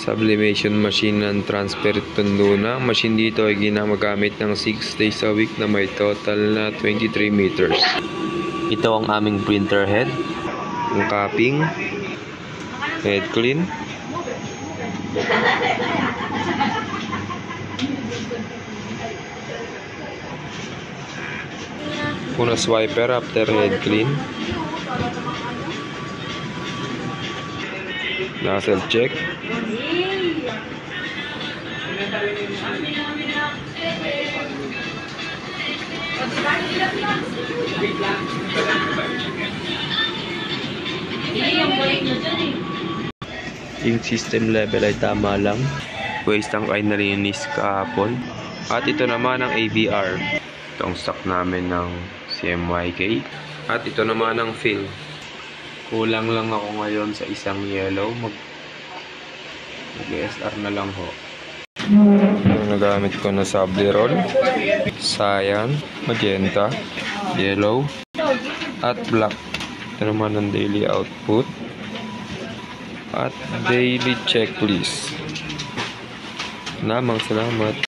sublimation machine ng transfer tondo na. Machine dito ay ginagamit ng 6 days a week na may total na 23 meters. Ito ang aming printer head, ang capping, head clean, punas wiper after head clean, nozzle check, ink system level ay tama lang, waste tank ay nalinis kahapon, at ito naman ang ABR. Ito ang stock namin ng CMYK, at ito naman ang fill. Kulang lang ako ngayon sa isang yellow, mag-SR na lang ho. Yung nagamit ko na sable roll, cyan, magenta, yellow, at black. Ito naman ang daily output at daily checklist. Salamat.